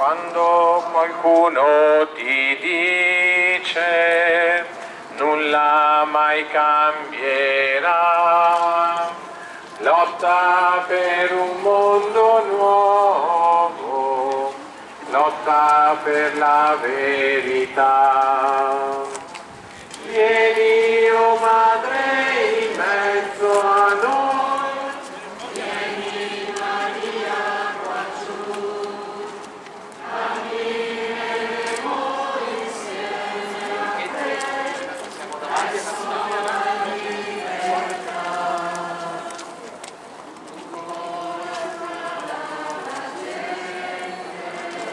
Quando qualcuno ti dice nulla mai cambierà, lotta per un mondo nuovo, lotta per la verità. Vieni, o Madre, in mezzo a noi. Vieni, Maria, qua giù. Cammineremo insieme a te verso la libertà.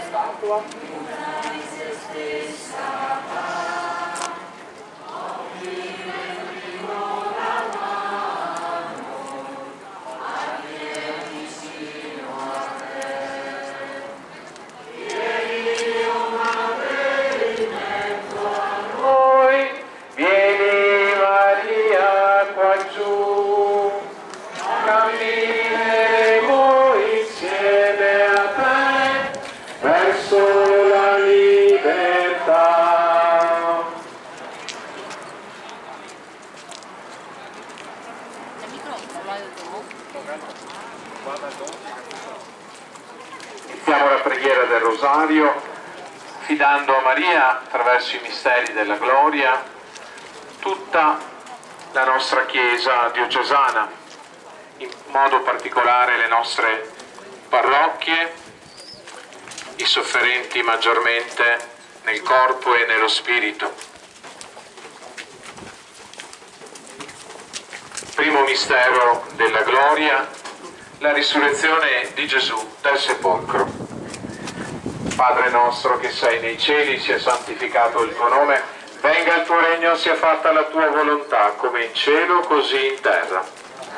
Statua. Di se stessa. Cammineremo insieme a te verso la libertà. Iniziamo la preghiera del Rosario fidando a Maria, attraverso i misteri della gloria, tutta la nostra Chiesa diocesana, in modo particolare le nostre parrocchie, i sofferenti maggiormente nel corpo e nello spirito. Primo mistero della gloria, la risurrezione di Gesù dal sepolcro. Padre nostro che sei nei cieli, sia santificato il tuo nome, venga il tuo regno, sia fatta la tua volontà, come in cielo così in terra.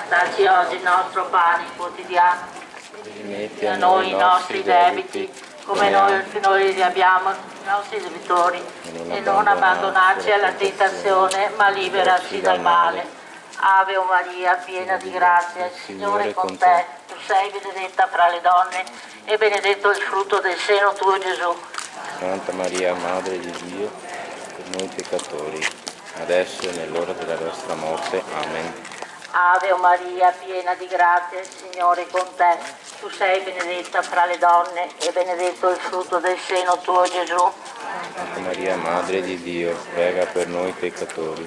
Dacci oggi il nostro pane quotidiano, rimetti a noi i nostri debiti, come noi li abbiamo i nostri debitori, e non abbandonarci alla tentazione, ma liberaci dal male. Ave o Maria, piena di grazia, il Signore è con te. Tu sei benedetta fra le donne, e benedetto il frutto del seno tuo, Gesù. Santa Maria, Madre di Dio, per noi peccatori, adesso e nell'ora della nostra morte. Amen. Ave o Maria, piena di grazia, il Signore è con te. Tu sei benedetta fra le donne, e benedetto il frutto del seno tuo, Gesù. Santa Maria, Madre di Dio, prega per noi peccatori,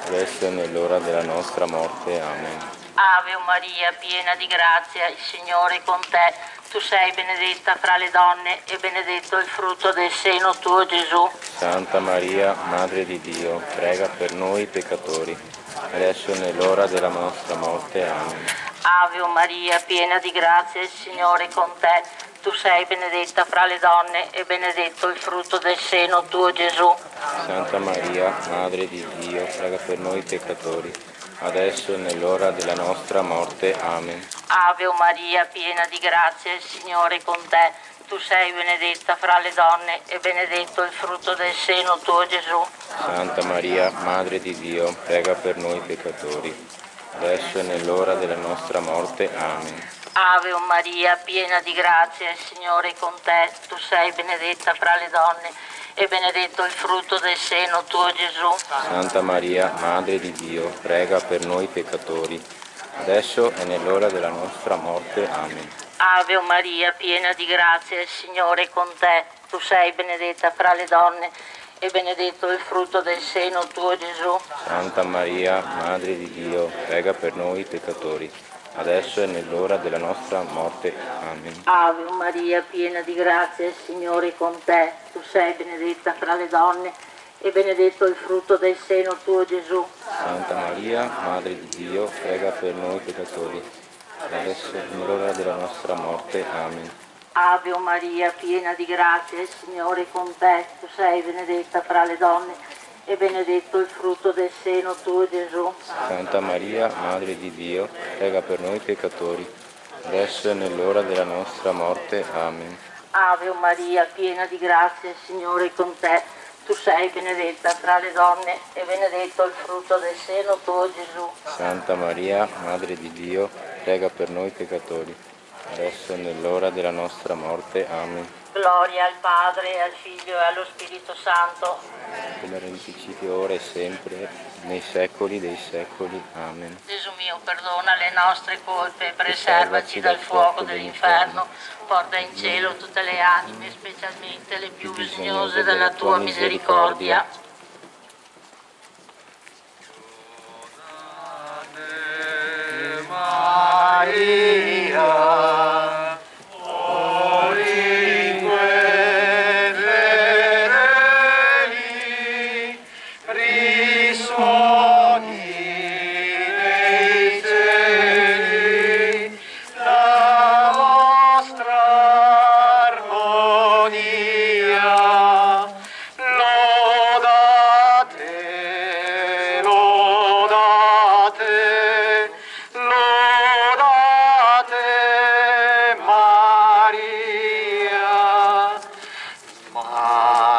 adesso e nell'ora della nostra morte. Amen. Ave o Maria, piena di grazia, il Signore è con te. Tu sei benedetta fra le donne, e benedetto il frutto del seno tuo, Gesù. Santa Maria, Madre di Dio, prega per noi peccatori, adesso e nell'ora della nostra morte. Amen. Ave o Maria, piena di grazia, il Signore è con te. Tu sei benedetta fra le donne, e benedetto il frutto del seno tuo, Gesù. Santa Maria, Madre di Dio, prega per noi peccatori, adesso e nell'ora della nostra morte. Amen. Ave o Maria, piena di grazia, il Signore è con te. Tu sei benedetta fra le donne, e benedetto il frutto del seno tuo, Gesù. Santa Maria, Madre di Dio, prega per noi peccatori, adesso e nell'ora della nostra morte. Amen. Ave o Maria, piena di grazia, il Signore è con te. Tu sei benedetta fra le donne, e benedetto il frutto del seno tuo, Gesù. Santa Maria, Madre di Dio, prega per noi peccatori, adesso e nell'ora della nostra morte. Amen. Ave o Maria, piena di grazia, il Signore è con te. Tu sei benedetta fra le donne, e benedetto il frutto del seno tuo, Gesù. Santa Maria, Madre di Dio, prega per noi peccatori, adesso e nell'ora della nostra morte. Amen. Ave o Maria, piena di grazia, il Signore è con te. Tu sei benedetta fra le donne, e benedetto il frutto del seno tuo, Gesù. Santa Maria, Madre di Dio, prega per noi peccatori, adesso e nell'ora della nostra morte. Amen. Ave o Maria, piena di grazia, il Signore è con te. Tu sei benedetta fra le donne, e benedetto il frutto del seno tuo, Gesù. Santa Maria, Madre di Dio, prega per noi peccatori, adesso e nell'ora della nostra morte. Amen. Ave o Maria, piena di grazia, il Signore è con te. Tu sei benedetta fra le donne, e benedetto il frutto del seno tuo, Gesù. Santa Maria, Madre di Dio, prega per noi peccatori, adesso e nell'ora della nostra morte. Amen. Gloria al Padre, al Figlio e allo Spirito Santo. come era in principio, ora e sempre, nei secoli dei secoli. Amen. Gesù mio, perdona le nostre colpe, preservaci dal fuoco dell'inferno, porta in cielo tutte le anime, specialmente le più bisognose della tua misericordia.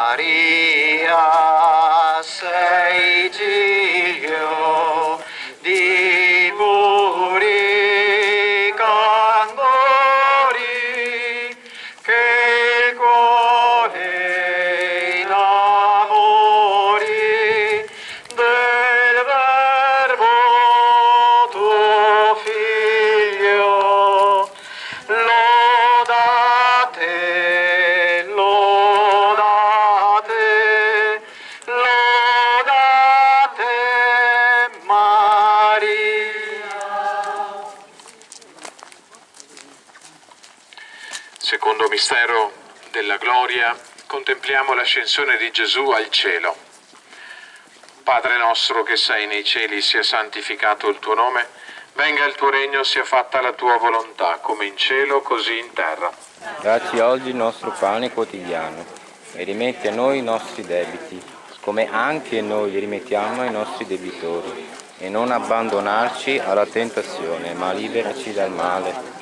Maria, sei giglio di puri candori, che il cuore innamori del Verbo tuo Figlio. Lodate, lodate, lodate Maria. Secondo mistero della gloria, contempliamo l'ascensione di Gesù al cielo. Padre nostro che sei nei cieli, sia santificato il tuo nome, venga il tuo regno, sia fatta la tua volontà, come in cielo, così in terra. Dacci oggi il nostro pane quotidiano e rimetti a noi i nostri debiti, come anche noi li rimettiamo ai nostri debitori. E non abbandonarci alla tentazione, ma liberaci dal male.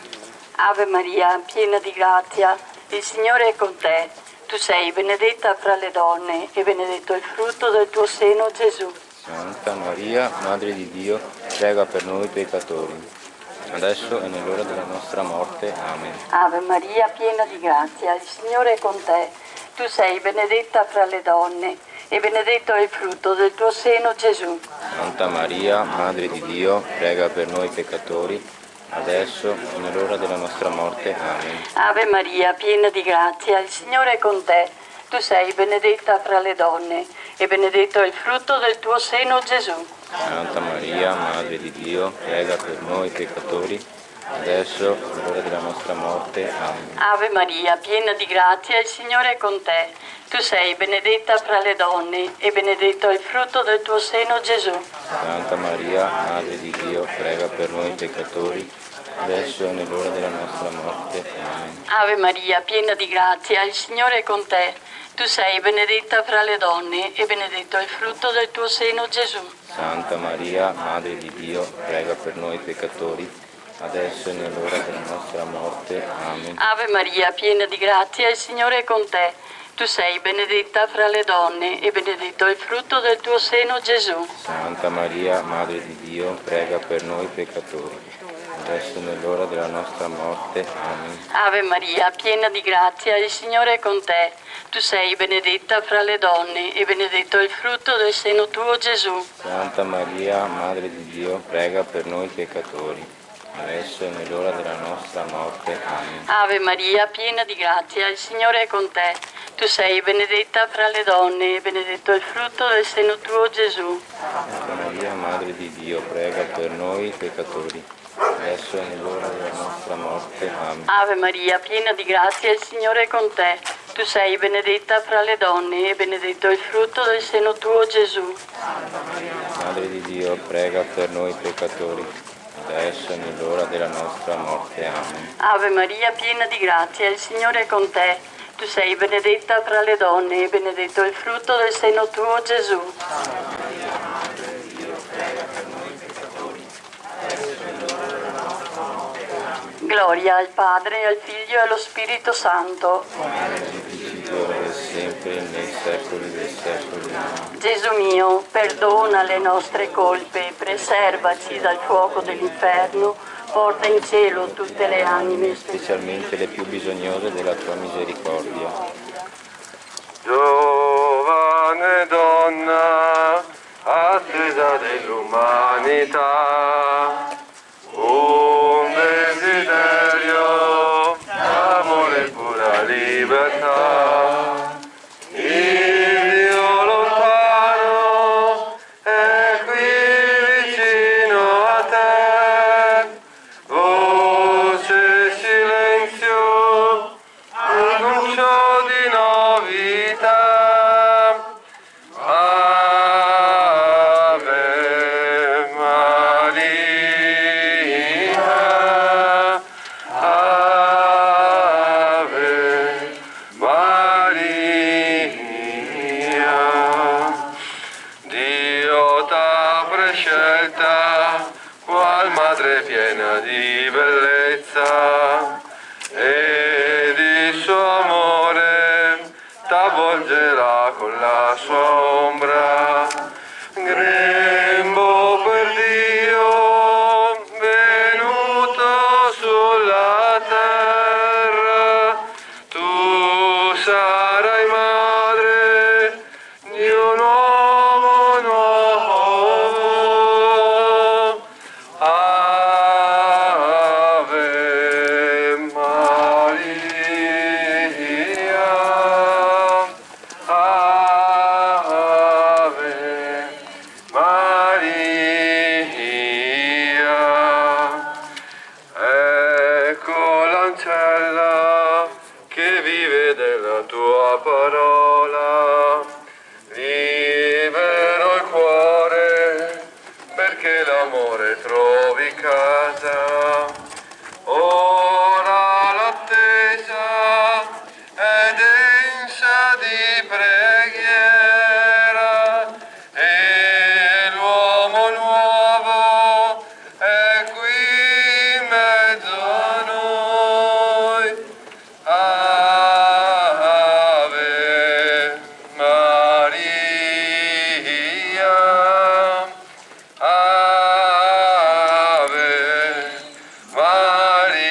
Ave Maria, piena di grazia, il Signore è con te. Tu sei benedetta fra le donne e benedetto il frutto del tuo seno, Gesù. Santa Maria, Madre di Dio, prega per noi peccatori, adesso e nell'ora della nostra morte. Amen. Ave Maria, piena di grazia, il Signore è con te. Tu sei benedetta fra le donne e benedetto è il frutto del tuo seno, Gesù. Santa Maria, Madre di Dio, prega per noi peccatori, adesso e nell'ora della nostra morte. Amen. Ave Maria, piena di grazia, il Signore è con te. Tu sei benedetta fra le donne e benedetto è il frutto del tuo seno, Gesù. Santa Maria, Madre di Dio, prega per noi peccatori, adesso e nell'ora della nostra morte. Amen. Ave Maria, piena di grazia, il Signore è con te. Tu sei benedetta fra le donne e benedetto è il frutto del tuo seno, Gesù. Santa Maria, Madre di Dio, prega per noi peccatori, adesso e nell'ora della nostra morte. Amen. Ave Maria, piena di grazia, il Signore è con te. Tu sei benedetta fra le donne e benedetto è il frutto del tuo seno, Gesù. Santa Maria, Madre di Dio, prega per noi peccatori, adesso e nell'ora della nostra morte. Amen. Ave Maria, piena di grazia, il Signore è con te. Tu sei benedetta fra le donne e benedetto è il frutto del tuo seno, Gesù. Santa Maria, Madre di Dio, prega per noi peccatori, adesso e nell'ora della nostra morte. Amen. Ave Maria, piena di grazia, il Signore è con te. Tu sei benedetta fra le donne e benedetto è il frutto del seno tuo, Gesù. Santa Maria, Madre di Dio, prega per noi peccatori, adesso e nell'ora della nostra morte. Amen. Ave Maria, piena di grazia, il Signore è con te. Tu sei benedetta fra le donne e benedetto è il frutto del seno tuo, Gesù. Santa Maria, Madre di Dio, prega per noi peccatori, adesso e nell'ora della nostra morte. Amen. Ave Maria, piena di grazia, il Signore è con te. Tu sei benedetta fra le donne e benedetto è il frutto del seno tuo, Gesù. Madre di Dio, prega per noi peccatori, adesso e nell'ora della nostra morte. Amen. Ave Maria, piena di grazia, il Signore è con te. Tu sei benedetta fra le donne e benedetto è il frutto del seno tuo, Gesù. Gloria al Padre, al Figlio e allo Spirito Santo. Ora e sempre, nei secoli dei secoli. Amen. Gesù mio, perdona le nostre colpe, preservaci dal fuoco dell'inferno, porta in cielo tutte le anime, specialmente le più bisognose della tua misericordia. Giovane donna, attesa dell'umanità, un desiderio d'amore e pura libertà. Il Dio lontano è qui vicino a te, voce e silenzio, annuncio di novità. Ave Maria, Ave Maria. Dio t'ha prescelta qual madre piena di bellezza, ed il suo amore t'avvolgerà con la sua ombra. Grembo per Dio venuto sulla terra, tu sarai madre di un uomo nuovo. Ave Maria, Ave Maria. Ecco l'ancella che vive della tua parola, libero il cuore perché l'amore trovi casa. Ora l'attesa è densa di preghiera e l'uomo nuovo è qui in mezzo a noi. Ave Maria, Ave Maria.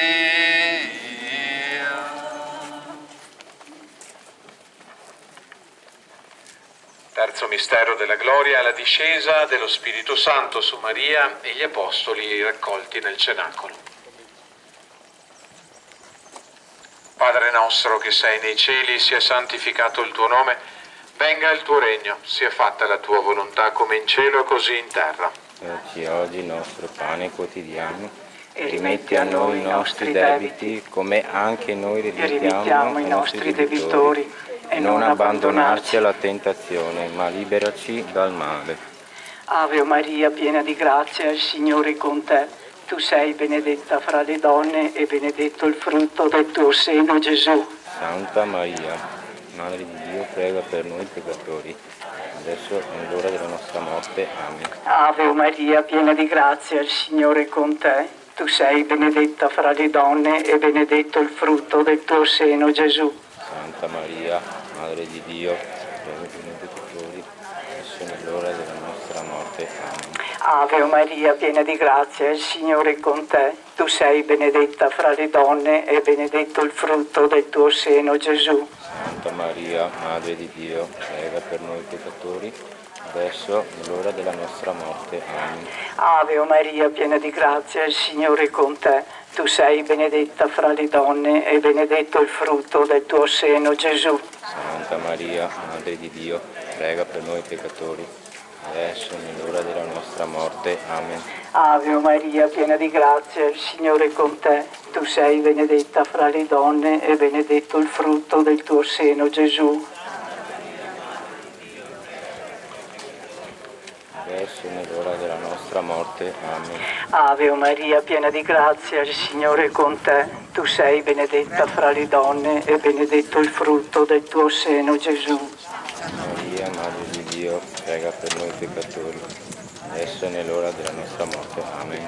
Terzo mistero della gloria, la discesa dello Spirito Santo su Maria e gli apostoli raccolti nel cenacolo. Padre nostro che sei nei cieli, sia santificato il tuo nome, venga il tuo regno, sia fatta la tua volontà come in cielo e così in terra. Dacci oggi il nostro pane quotidiano e rimetti a noi i nostri debiti come anche noi rimettiamo ai nostri debitori, e non abbandonarci alla tentazione, ma liberaci dal male. Ave Maria, piena di grazia, il Signore è con te. Tu sei benedetta fra le donne e benedetto il frutto del tuo seno, Gesù. Santa Maria, Madre di Dio, prega per noi peccatori, adesso è l'ora della nostra morte. Amen. Ave Maria, piena di grazia, il Signore è con te. Tu sei benedetta fra le donne e benedetto il frutto del tuo seno, Gesù. Santa Maria, Madre di Dio, prega per noi peccatori, adesso è l'ora della nostra morte. Amen. Ave Maria, piena di grazia, il Signore è con te. Tu sei benedetta fra le donne e benedetto il frutto del tuo seno, Gesù. Santa Maria, Madre di Dio, prega per noi peccatori, adesso è l'ora della nostra morte. Amen. Ave Maria, piena di grazia, il Signore è con te. Tu sei benedetta fra le donne e benedetto il frutto del tuo seno, Gesù. Santa Maria, Madre di Dio, prega per noi peccatori, adesso è l'ora della nostra morte. Amen. Ave Maria, piena di grazia, il Signore è con te. Tu sei benedetta fra le donne e benedetto il frutto del tuo seno, Gesù. Adesso è l'ora della nostra morte. Amen. Ave Maria, piena di grazia, il Signore è con te. Tu sei benedetta fra le donne e benedetto il frutto del tuo seno, Gesù. Maria, Madre di Dio, prega per noi peccatori, adesso è l'ora della nostra morte. Amen.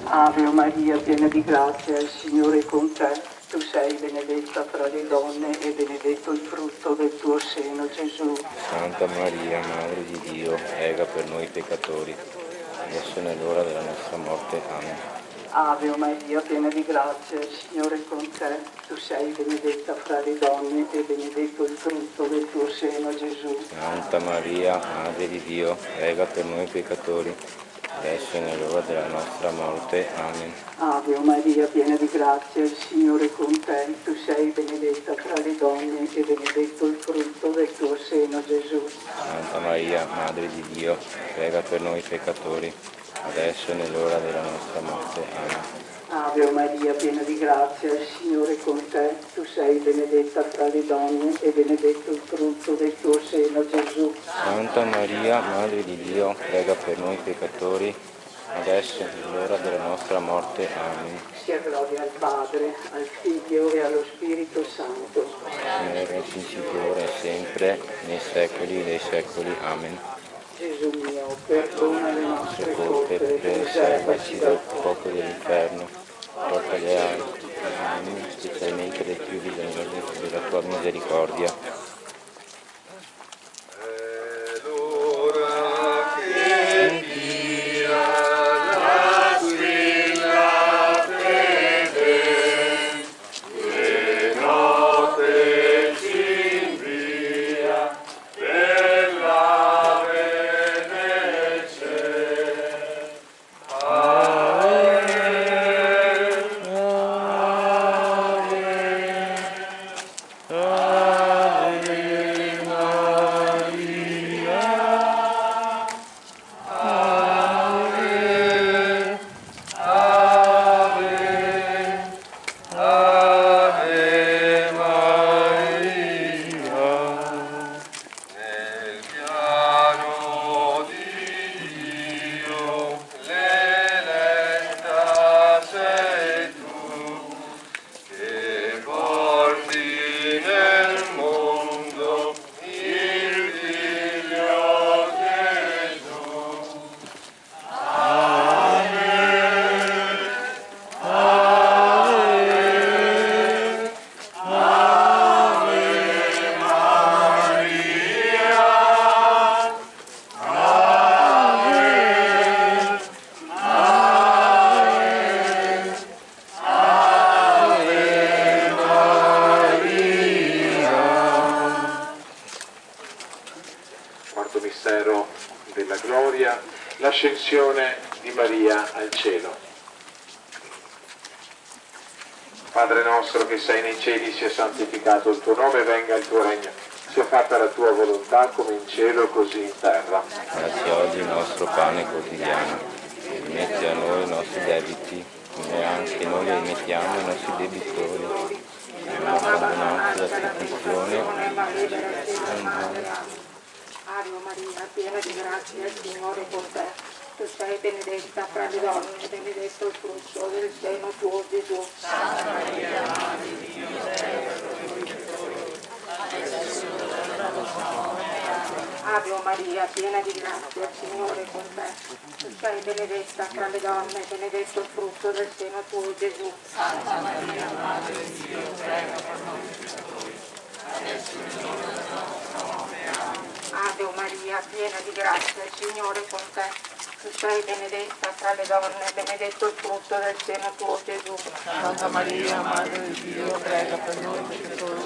Ave Maria, piena di grazia, il Signore è con te. Tu sei benedetta fra le donne e benedetto il frutto del tuo seno, Gesù. Santa Maria, Madre di Dio, prega per noi peccatori, adesso è l'ora della nostra morte. Amen. Ave Maria, piena di grazia, il Signore è con te. Tu sei benedetta fra le donne e benedetto il frutto del tuo seno, Gesù. Santa Maria, Madre di Dio, prega per noi peccatori, adesso e nell'ora della nostra morte. Amen. Ave Maria, piena di grazia, il Signore è con te. Tu sei benedetta fra le donne e benedetto il frutto del tuo seno, Gesù. Santa Maria, Madre di Dio, prega per noi peccatori, adesso e nell'ora della nostra morte. Amen. Ave Maria, piena di grazia, il Signore è con te. Tu sei benedetta fra le donne e benedetto il frutto del tuo seno, Gesù. Santa Maria, Madre di Dio, prega per noi peccatori, adesso e nell'ora della nostra morte. Amen. Sia gloria al Padre, al Figlio e allo Spirito Santo. Come era in principio, ora e sempre, nei secoli dei secoli. Amen. Gesù mio, perdona le nostre colpe, Preservaci dal fuoco dell'inferno, porta le anime, specialmente le più bisognose della tua misericordia. È l'ora che dia la squilla fede, le note ci invia per la Venezia. Ave Maria, nel piano di Dio, l'eletta sei tu, che porti nel mondo il Figlio Gesù. Quarto mistero della gloria, l'ascensione di Maria al cielo. Padre nostro che sei nei cieli, sia santificato il tuo nome, venga il tuo regno, sia fatta la tua volontà come in cielo così in terra. Dacci oggi il nostro pane quotidiano, rimetti a noi i nostri debiti, come anche noi li rimettiamo ai nostri debitori, e non abbandonarci alla tentazione. Ave Maria, piena di grazia, il Signore è con te. Tu sei benedetta fra le donne e benedetto il frutto del seno tuo, Gesù. Santa Maria, Madre di Dio, prega per noi peccatori, adesso è l'ora della nostra morte. Ave Maria, piena di grazia, il Signore è con te. Tu sei benedetta fra le donne e benedetto il frutto del seno tuo, Gesù. Santa Maria, Madre di Dio, prega per noi peccatori, adesso è l'ora della nostra morte. Ave Maria, piena di grazia, il Signore è con te. Tu sei benedetta fra le donne, benedetto il frutto del seno tuo, Gesù. Santa Maria, Madre di Dio, prega per noi peccatori,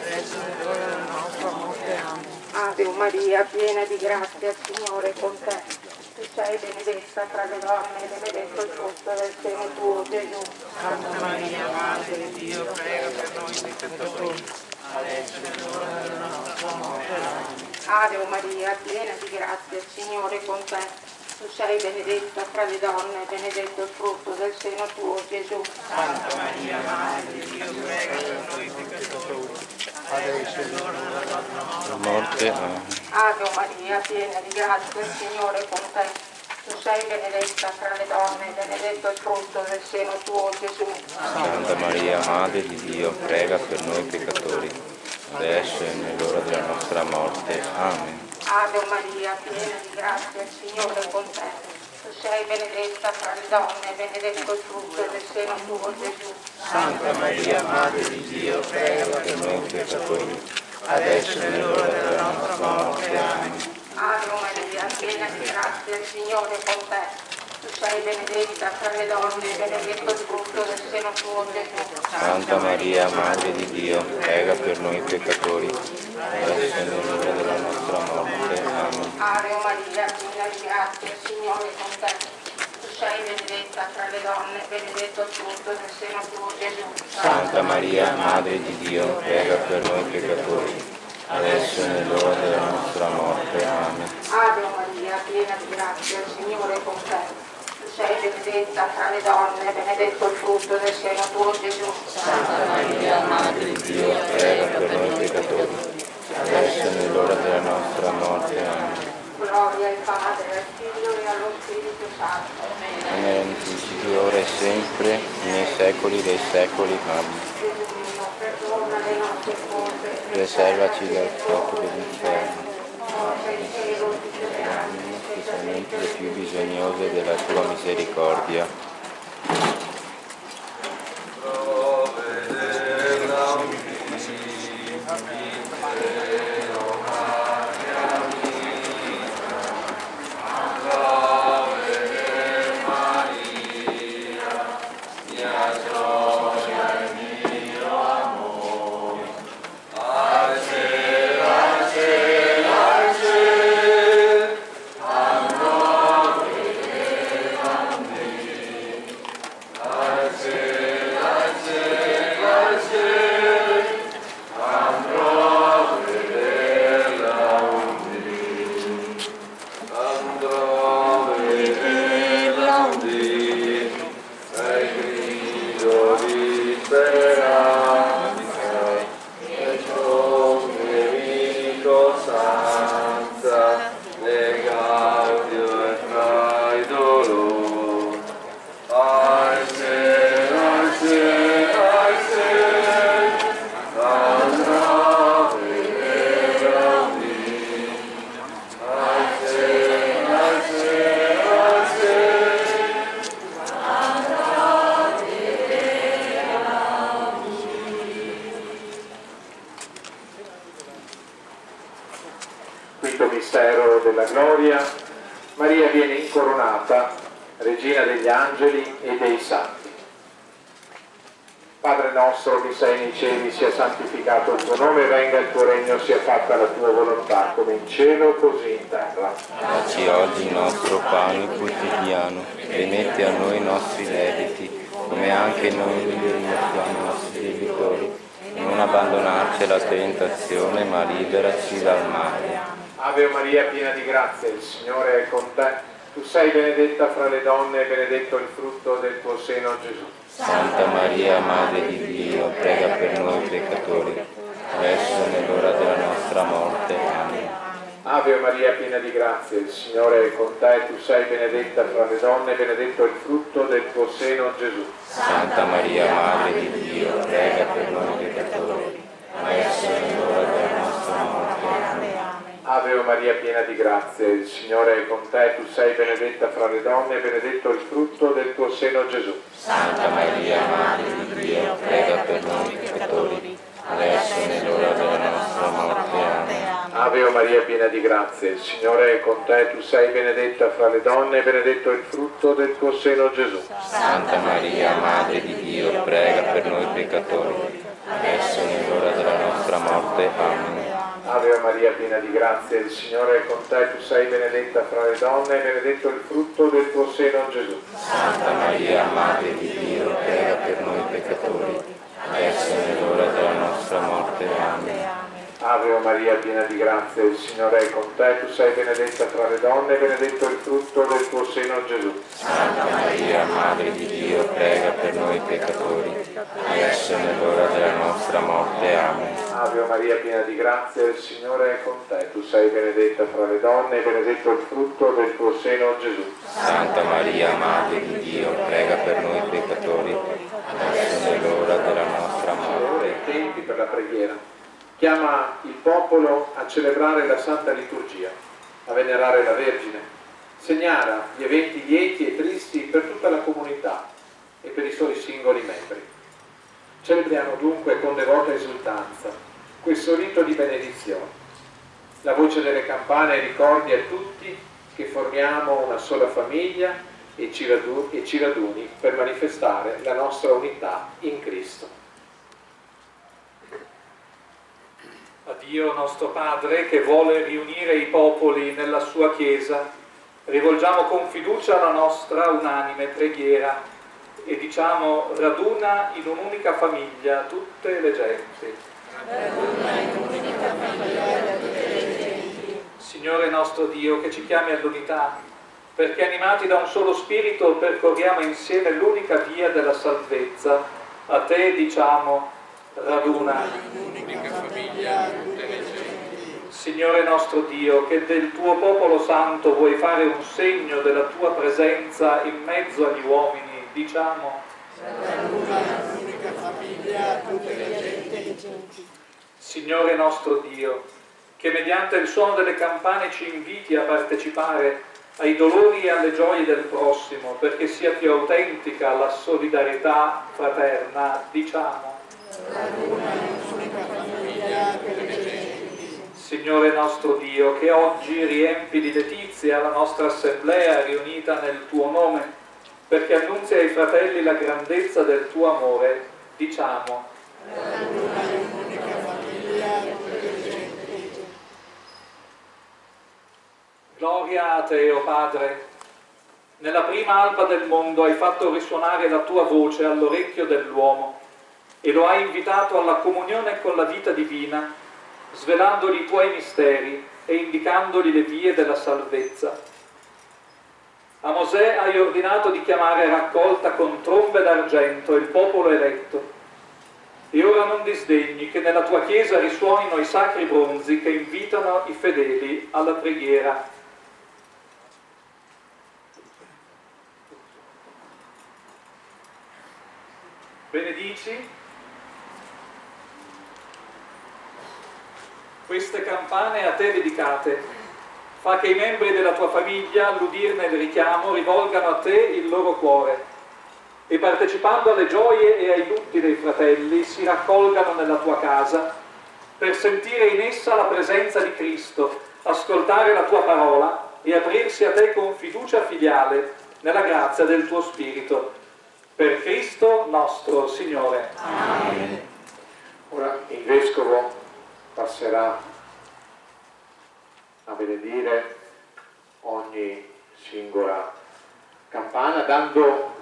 adesso è l'ora della nostra morte. Amen. Ave Maria, piena di grazia, il Signore è con te. Tu sei benedetta fra le donne, benedetto il frutto del seno tuo, Gesù. Santa Maria, Madre di Dio, prega per noi peccatori, adesso è l'ora della nostra morte. Amen. Ave Maria, piena di grazia, il Signore è con te. Tu sei benedetta fra le donne, benedetto il frutto del seno tuo, Gesù. Santa Maria, Madre di Dio, prega per noi peccatori, adesso è l'ora della nostra Morte. Amen. Ave Maria, piena di grazia, il Signore è con te. Tu sei benedetta fra le donne, benedetto il frutto del seno tuo, Gesù. Santa Maria, Madre di Dio, prega per noi peccatori, adesso e nell'ora della nostra morte. Amen. Ave Maria, piena di grazia, il Signore è con te. Tu sei benedetta fra le donne, benedetto il frutto del seno tuo, Gesù. Santa Maria, Madre di Dio, prega per noi peccatori, adesso è l'ora della nostra morte. Amen. Ave Maria, piena di grazia, il Signore è con te. Tu sei benedetta tra le donne e benedetto il frutto del seno tuo, Gesù. Santa Maria, Madre di Dio, prega per noi peccatori, adesso e nell'ora della nostra morte. Amen. Ave Maria, piena di grazia, il Signore è con te. Tu sei benedetta tra le donne, benedetto il frutto del seno tuo, Gesù. Santa Maria, Madre di Dio, prega per noi peccatori, adesso e nell'ora della nostra morte. Amen. Ave Maria, piena di grazia, il Signore è con te. Tu sei benedetta tra le donne, benedetto il frutto del seno tuo, Gesù. Santa Maria, Madre di Dio, prega per noi peccatori, adesso e nell'ora della nostra morte. Amen. Gloria al Padre, al Figlio e allo Spirito Santo. Come era in principio, ora e sempre, nei secoli dei secoli. Amen. Gesù mio, perdona le nostre colpe, Preservaci dal fuoco dell'inferno, porta in cielo tutte le anime, specialmente le più bisognose della tua misericordia. Quinto mistero della gloria, Maria viene incoronata, regina degli angeli e dei santi. Padre nostro che sei nei cieli, sia santificato il tuo nome, venga il tuo regno, sia fatta la tua volontà, come in cielo così in terra. Dacci oggi il nostro pane quotidiano, rimetti a noi i nostri debiti, come anche noi rimettiamo i nostri debitori, e non abbandonarci alla tentazione, ma liberaci dal male. Ave Maria, piena di grazia, il Signore è con te. Tu sei benedetta fra le donne e benedetto il frutto del tuo seno, Gesù. Santa Maria, Madre di Dio, prega per noi peccatori, adesso e nell'ora della nostra morte. Amen. Ave Maria, piena di grazia, il Signore è con te. Tu sei benedetta fra le donne e benedetto il frutto del tuo seno, Gesù. Santa Maria, Madre di Dio, prega per noi peccatori, adesso e nell'ora della nostra morte. Amen. Ave Maria, piena di grazia, il Signore è con te. Tu sei benedetta fra le donne e benedetto il frutto del tuo seno, Gesù. Santa Maria, Madre di Dio, prega per noi peccatori, adesso e nell'ora della nostra morte. Amen. Ave Maria, piena di grazia, il Signore è con te. Tu sei benedetta fra le donne e benedetto il frutto del tuo seno, Gesù. Santa Maria, Madre di Dio, prega per noi peccatori, adesso e nell'ora della nostra morte. Amen. Ave Maria, piena di grazia, il Signore è con te. Tu sei benedetta fra le donne e benedetto il frutto del tuo seno, Gesù. Santa Maria, Madre di Dio, prega per noi peccatori, adesso e nell'ora della nostra morte. Amen. Ave Maria, piena di grazia, il Signore è con te. Tu sei benedetta fra le donne e benedetto il frutto del tuo seno, Gesù. Santa Maria, Madre di Dio, prega per noi peccatori, adesso e nell'ora della nostra morte. Amen. Ave Maria, piena di grazia, il Signore è con te. Tu sei benedetta fra le donne e benedetto il frutto del tuo seno, Gesù. Santa Maria, Madre di Dio, prega per noi peccatori, adesso e nell'ora della nostra morte. I tempi per la preghiera. Chiama il popolo a celebrare la Santa Liturgia, a venerare la Vergine. Segnala gli eventi lieti e tristi per tutta la comunità e per i suoi singoli membri. Celebriamo dunque con devota esultanza questo rito di benedizione. La voce delle campane ricordi a tutti che formiamo una sola famiglia e ci raduni per manifestare la nostra unità in Cristo. A Dio nostro Padre, che vuole riunire i popoli nella sua Chiesa, rivolgiamo con fiducia la nostra unanime preghiera e diciamo: raduna in un'unica famiglia tutte le genti. Raduna in un'unica famiglia tutte le genti. Signore nostro Dio, che ci chiami all'unità, perché animati da un solo spirito percorriamo insieme l'unica via della salvezza, a te diciamo: raduna in un'unica famiglia tutte le genti. Signore nostro Dio, che del tuo popolo santo vuoi fare un segno della tua presenza in mezzo agli uomini, diciamo: raduna in un'unica famiglia tutte le genti. Signore nostro Dio, che mediante il suono delle campane ci inviti a partecipare ai dolori e alle gioie del prossimo, perché sia più autentica la solidarietà fraterna, diciamo: raduna in un'unica famiglia tutte le genti. Signore nostro Dio, che oggi riempi di letizia la nostra assemblea riunita nel tuo nome, perché annunzi ai fratelli la grandezza del tuo amore, diciamo: raduna in un'unica famiglia tutte le genti. Gloria a te, o Padre. Nella prima alba del mondo hai fatto risuonare la tua voce all'orecchio dell'uomo e lo hai invitato alla comunione con la vita divina, svelandogli i tuoi misteri e indicandogli le vie della salvezza. A Mosè hai ordinato di chiamare raccolta con trombe d'argento il popolo eletto. E ora non disdegni che nella tua Chiesa risuonino i sacri bronzi che invitano i fedeli alla preghiera. Benedici queste campane a te dedicate, fa che i membri della tua famiglia, all'udirne il richiamo, rivolgano a te il loro cuore e partecipando alle gioie e ai lutti dei fratelli si raccolgano nella tua casa per sentire in essa la presenza di Cristo, ascoltare la tua parola e aprirsi a te con fiducia filiale nella grazia del tuo Spirito. Per Cristo nostro Signore. Amen. Ora il Vescovo passerà a benedire ogni singola campana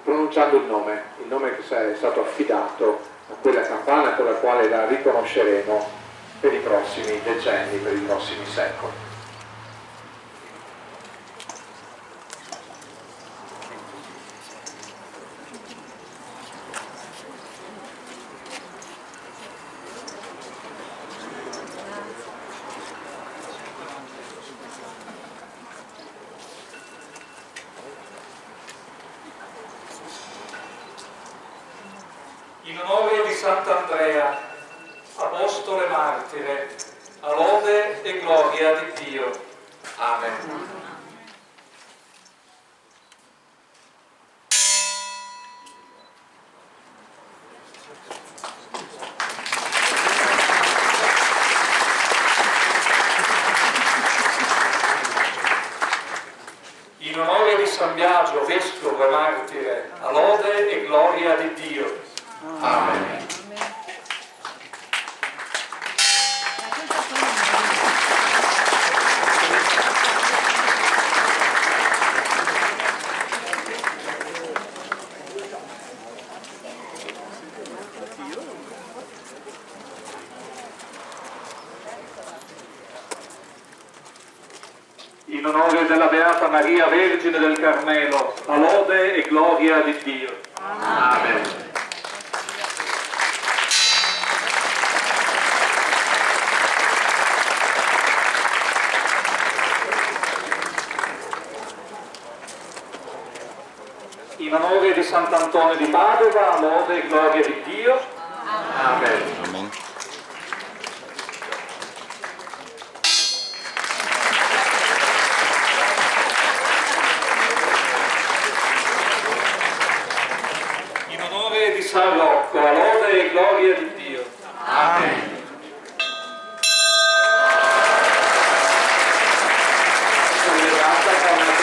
pronunciando il nome che è stato affidato a quella campana con la quale la riconosceremo per i prossimi decenni, per i prossimi secoli. In onore di Sant'Andrea, apostolo e martire, a lode e gloria di Dio. Amen. In onore di San Biagio, vescovo e martire, a lode e gloria di Dio. Amen. In onore della Beata Maria, Vergine del Carmelo, a lode e gloria di Dio. Amen. In onore di Sant'Antonio di Padova, a lode e gloria di Dio. Amen. Amen. In onore di San Rocco, a lode e gloria di Dio. Amen. Celebrata con la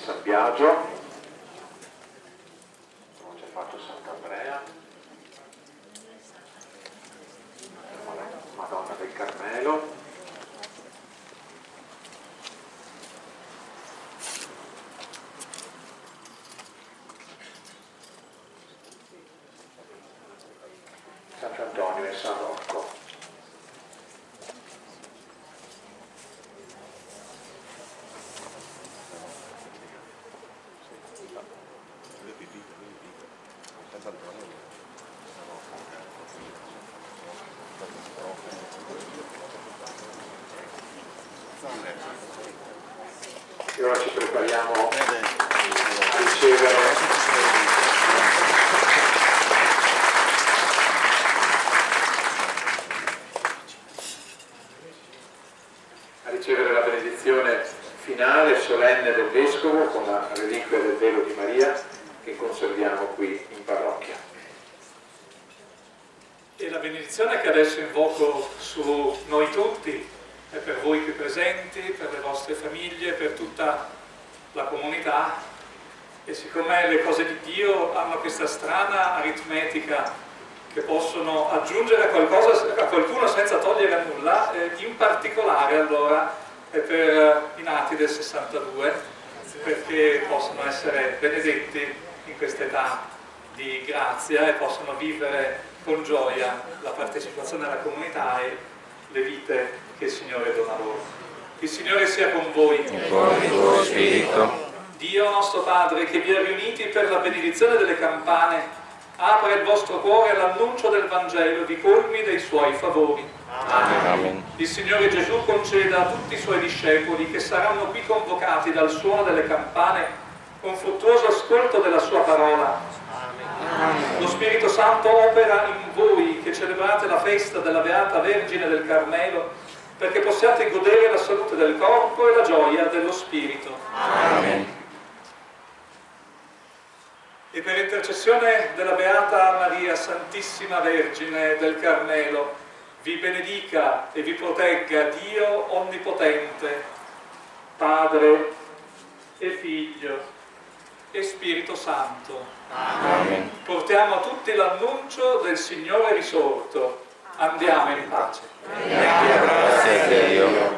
San Biagio, abbiamo già fatto Sant'Andrea, la Madonna del Carmelo, Sant'Antonio e San Rocco. E ora ci prepariamo a ricevere la benedizione finale solenne del Vescovo con la reliquia del velo di Maria che conserviamo qui in parrocchia. E la benedizione che adesso invoco su noi tutti è per voi qui presenti, per le vostre famiglie, per tutta la comunità. E siccome le cose di Dio hanno questa strana aritmetica che possono aggiungere a qualcuno senza togliere nulla, in particolare allora è per i nati del 62, perché possono essere benedetti in questa età di grazia e possono vivere con gioia la partecipazione alla comunità e le vite che il Signore dona loro. Il Signore sia con voi. E con il tuo spirito. Dio nostro Padre, che vi ha riuniti per la benedizione delle campane, apra il vostro cuore all'annuncio del Vangelo e vi colmi dei suoi favori. Amen. Il Signore Gesù conceda a tutti i suoi discepoli che saranno qui convocati dal suono delle campane con fruttuoso ascolto della sua parola. Lo Spirito Santo opera in voi che celebrate la festa della Beata Vergine del Carmelo, perché possiate godere la salute del corpo e la gioia dello Spirito. Amen. E per intercessione della Beata Maria Santissima Vergine del Carmelo, vi benedica e vi protegga Dio Onnipotente, Padre e Figlio e Spirito Santo. Amen. Portiamo a tutti l'annuncio del Signore risorto. Andiamo in pace. Grazie a Dio.